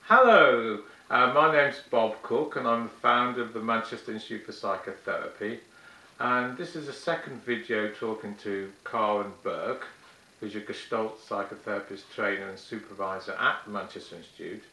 Hello, my name's Bob Cooke and I'm the founder of the Manchester Institute for Psychotherapy, and this is a second video talking to Karen Burke, who's a Gestalt psychotherapist trainer and supervisor at the Manchester Institute.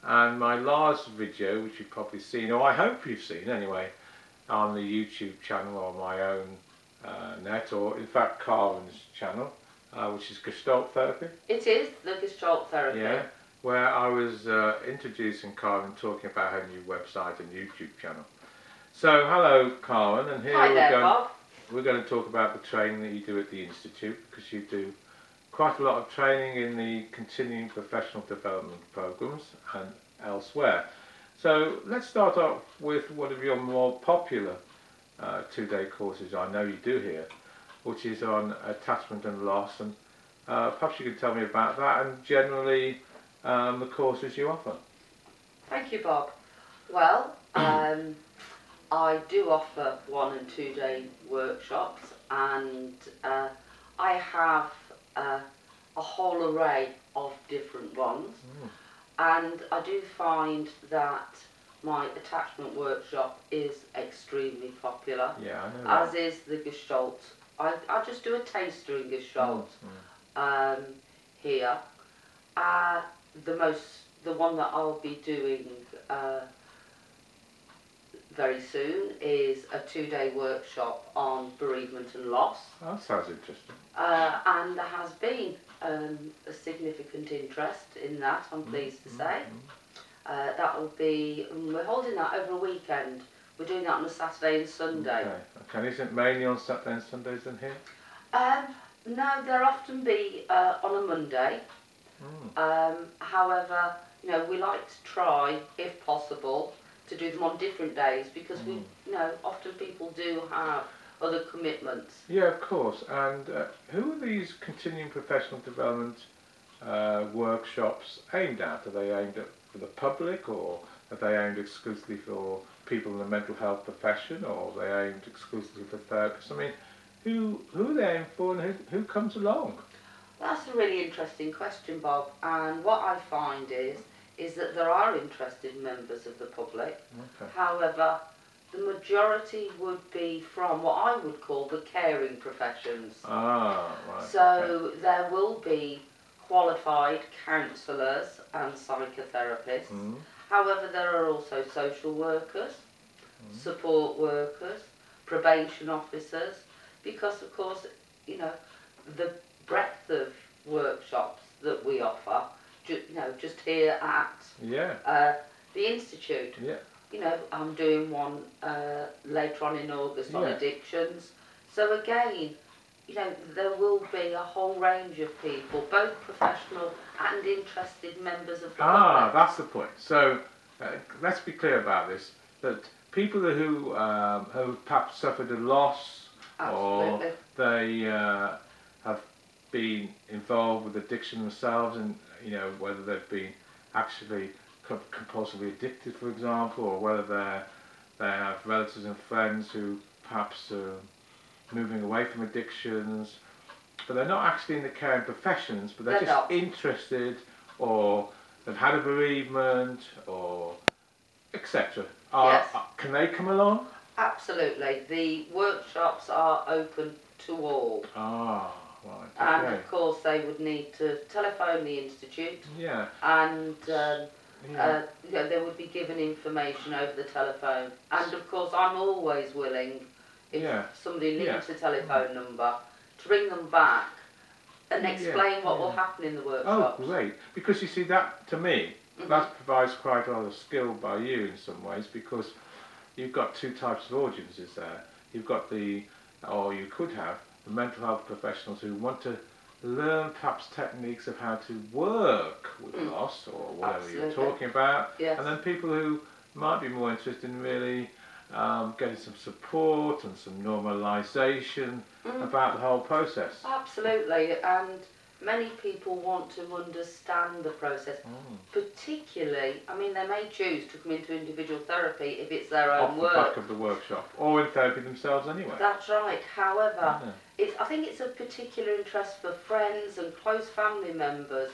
And my last video, which you've probably seen, or I hope you've seen anyway, on the YouTube channel or my own net, or in fact Karen's channel, which is Gestalt Therapy. It is the Gestalt Therapy. Yeah, where I was introducing Karen, talking about her new website and YouTube channel. So hello Karen, and here we're going to talk about the training that you do at the Institute, because you do quite a lot of training in the continuing professional development programs and elsewhere. So let's start off with one of your more popular two-day courses I know you do here, which is on attachment and loss, and perhaps you could tell me about that and generally the courses you offer. Thank you, Bob. Well, I do offer 1- and 2-day workshops, and I have a whole array of different ones. And I do find that my attachment workshop is extremely popular. Yeah, I know that. As is the Gestalt. I just do a taster in Gestalt here. The one that I'll be doing very soon is a 2-day workshop on bereavement and loss. Oh, that sounds interesting. And there has been a significant interest in that, I'm pleased to say. That will be, we're holding that over a weekend. We're doing that on a Saturday and Sunday. Okay. And is it mainly on Saturday and Sundays then here? No, there'll often be on a Monday. However, you know, we like to try, if possible, to do them on different days, because we, you know, often people do have other commitments. Yeah, of course. And who are these continuing professional development workshops aimed at? Are they aimed at for the public, or are they aimed exclusively for people in the mental health profession, or are they aimed exclusively for therapists? I mean, who are they aimed for, and who comes along? That's a really interesting question, Bob. And what I find is that there are interested members of the public. Okay. However, the majority would be from what I would call the caring professions. Ah, right. So there will be qualified counsellors and psychotherapists. However, there are also social workers, support workers, probation officers, because of course, you know, the breadth of workshops that we offer, you know, just here at the Institute. Yeah. You know, I'm doing one later on in August on addictions. So again, you know, there will be a whole range of people, both professional and interested members of the public. That's the point. So let's be clear about this, that people who perhaps suffered a loss, or they have been involved with addiction themselves, and you know, whether they've been actually compulsively addicted, for example, or whether they have relatives and friends who perhaps are moving away from addictions, but they're not actually in the caring professions, but they're just interested, or they've had a bereavement, or etc. Can they come along? Absolutely. The workshops are open to all. Right, okay. And of course they would need to telephone the Institute. Yeah. And you know, they would be given information over the telephone. And of course I'm always willing, if somebody leaves a telephone number, to ring them back and explain what will happen in the workshop. Oh, great. Because you see, that to me, that provides quite a lot of skill by you in some ways, because you've got two types of audiences there. You've got or you could have, the mental health professionals who want to learn perhaps techniques of how to work with loss, or whatever you're talking about. Yes. And then people who might be more interested in really getting some support and some normalisation about the whole process. Absolutely. And many people want to understand the process, particularly, I mean, they may choose to come into individual therapy if it's their own work. Off the back of the workshop, or in therapy themselves anyway. That's right. However, I think it's a particular interest for friends and close family members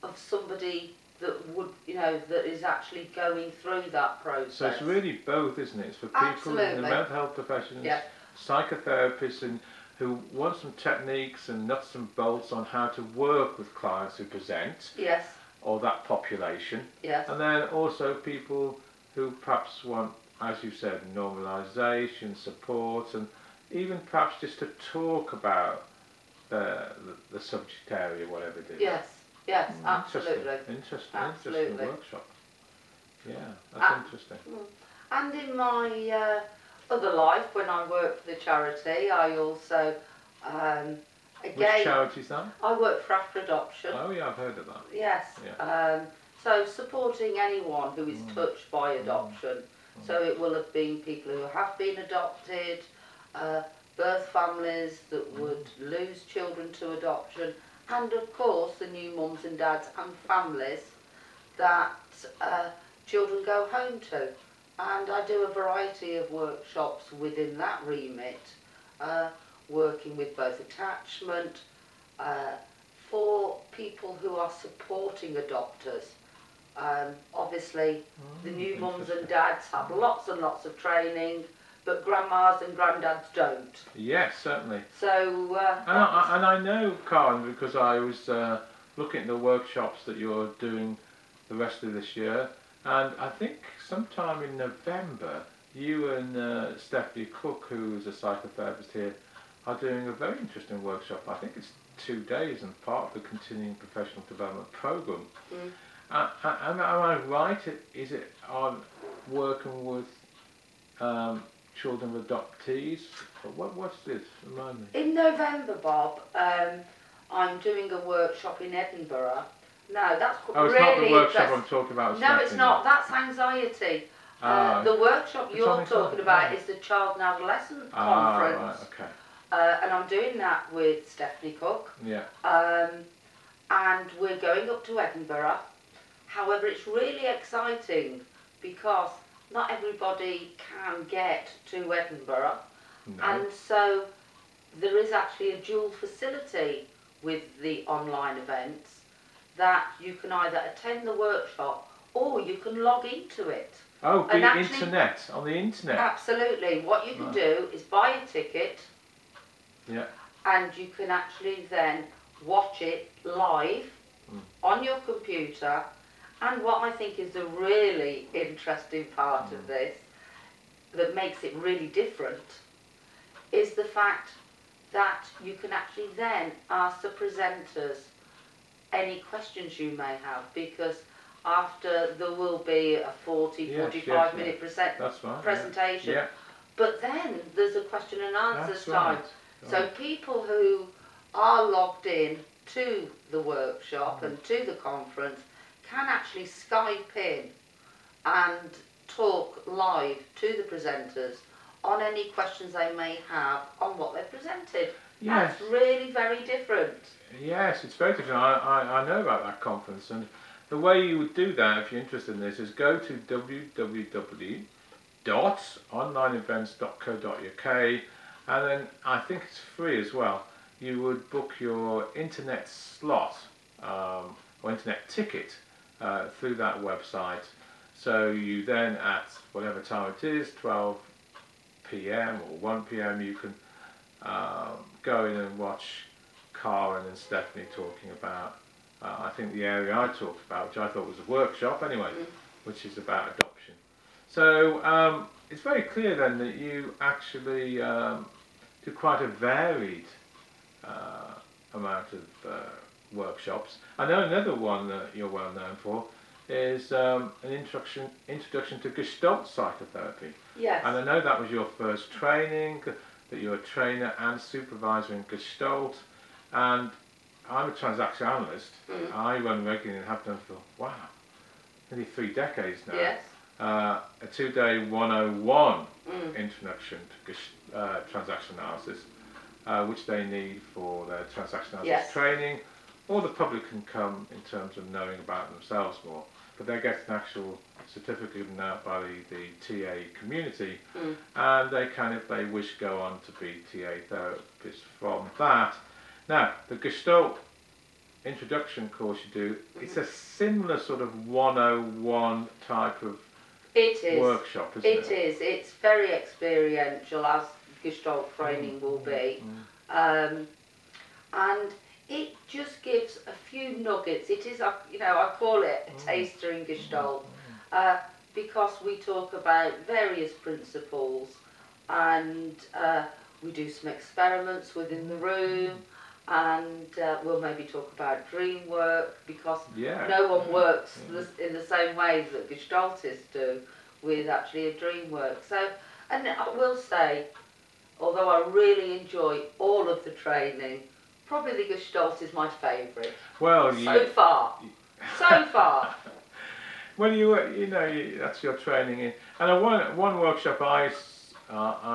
of somebody that would, you know, that is actually going through that process. So it's really both, isn't it? It's for people in the mental health professions, psychotherapists, and who want some techniques and nuts and bolts on how to work with clients who present, or that population, and then also people who perhaps want, as you said, normalisation, support, and even perhaps just to talk about the subject area, whatever it is. Yes, absolutely. Interesting workshop. Yeah, that's interesting. And in my other life, when I worked for the charity, I also, again... Which charity is that? I work for After Adoption. Oh yeah, I've heard of that. Yes. Yeah. So supporting anyone who is touched by adoption. So it will have been people who have been adopted, birth families that would lose children to adoption, and of course the new mums and dads and families that children go home to. And I do a variety of workshops within that remit, working with both attachment, for people who are supporting adopters. Obviously the new mums and dads have lots and lots of training, but grandmas and granddads don't. Yes, certainly. So and I know, Karen, because I was looking at the workshops that you're doing the rest of this year, and I think sometime in November you and Stephanie Cooke, who is a psychotherapist here, are doing a very interesting workshop. I think it's 2 days and part of the continuing professional development programme. Am I right? Is it on working with children of adoptees? What's this? Remind me. In November, Bob, I'm doing a workshop in Edinburgh. No, that's it's not the workshop I'm talking about. No, it's not. That's anxiety. The workshop you're talking about is the Child and Adolescent Conference. Right, okay. And I'm doing that with Stephanie Cooke. Yeah. And we're going up to Edinburgh. However, it's really exciting because not everybody can get to Edinburgh. No. And so there is actually a dual facility with the online events that you can either attend the workshop or you can log into it. Oh, on the internet? Absolutely. What you can do is buy a ticket. Yeah. And you can actually then watch it live on your computer. And what I think is the really interesting part of this, that makes it really different, is the fact that you can actually then ask the presenters any questions you may have, because after there will be a 45 minute presentation, but then there's a question and answers time. So people who are logged in to the workshop and to the conference can actually Skype in and talk live to the presenters on any questions they may have on what they've presented. Yes. That's really very different. Yes, it's very different. I know about that conference, and the way you would do that, if you're interested in this, is go to www.onlineevents.co.uk, and then I think it's free as well. You would book your internet slot or internet ticket through that website. So you then, at whatever time it is, 12 PM or 1 PM, you can go in and watch Karen and Stephanie talking about, I think the area I talked about, which I thought was a workshop anyway, which is about adoption. So it's very clear then that you actually do quite a varied amount of workshops. I know another one that you're well known for is an introduction to Gestalt psychotherapy. Yes. And I know that was your first training, that you're a trainer and supervisor in Gestalt, and I'm a transaction analyst. I run regularly and have done for, wow, nearly 3 decades now. Yes. A 2-day 101 introduction to transaction analysis, which they need for their transaction analysis training, or the public can come in terms of knowing about themselves more. But they get an actual certificate given out by the TA community, and they can, if they wish, go on to be TA therapists from that. Now, the Gestalt introduction course you do, it's a similar sort of 101 type of workshop, isn't it? It is. It's very experiential, as Gestalt training will be. And it just gives a few nuggets. It is, you know, I call it a taster in Gestalt, because we talk about various principles, and we do some experiments within the room, and we'll maybe talk about dream work, because no one works in the same way that Gestaltists do with actually a dream work. So, and I will say, although I really enjoy all of the training, probably the Gestalt is my favourite. Well, so far. Well, you know, that's your training in. And one workshop I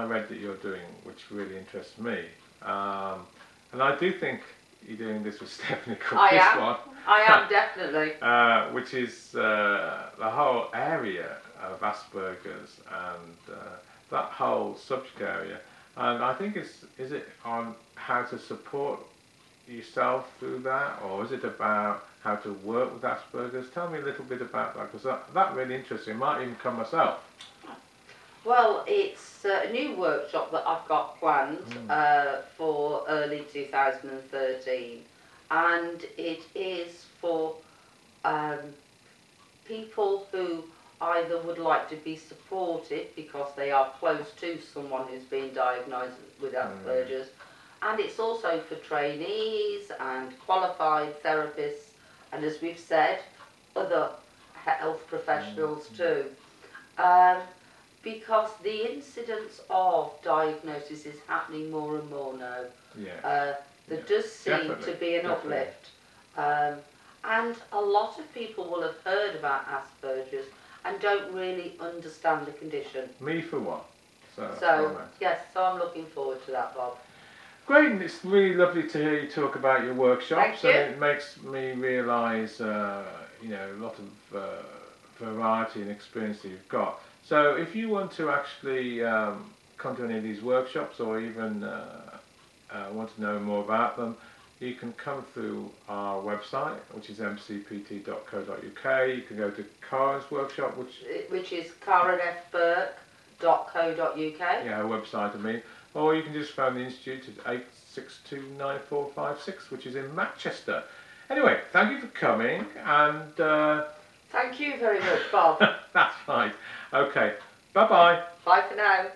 read that you're doing, which really interests me. And I do think you're doing this with Stephanie Cooke. I am definitely. Which is the whole area of Asperger's and that whole subject area. And I think is it on how to support yourself through that, or is it about how to work with Asperger's? Tell me a little bit about that, because that really interests me. It might even come myself. Well, it's a new workshop that I've got planned for early 2013, and it is for people who either would like to be supported because they are close to someone who's been diagnosed with Asperger's, and it's also for trainees and qualified therapists, and as we've said, other health professionals too. Because the incidence of diagnosis is happening more and more now. There does seem to be an uplift. And a lot of people will have heard about Asperger's and don't really understand the condition. Me for one. So yes, so I'm looking forward to that, Bob. Great, and it's really lovely to hear you talk about your workshops. Thank you. And it makes me realise, you know, a lot of variety and experience that you've got. So if you want to actually come to any of these workshops, or even want to know more about them, you can come through our website, which is mcpt.co.uk. You can go to Karen's workshop, which is karenfburke.co.uk. Yeah, her website, I mean. Or you can just phone the Institute at 8629456, which is in Manchester. Anyway, thank you for coming, and thank you very much, Bob. That's right. Okay, bye-bye. Bye for now.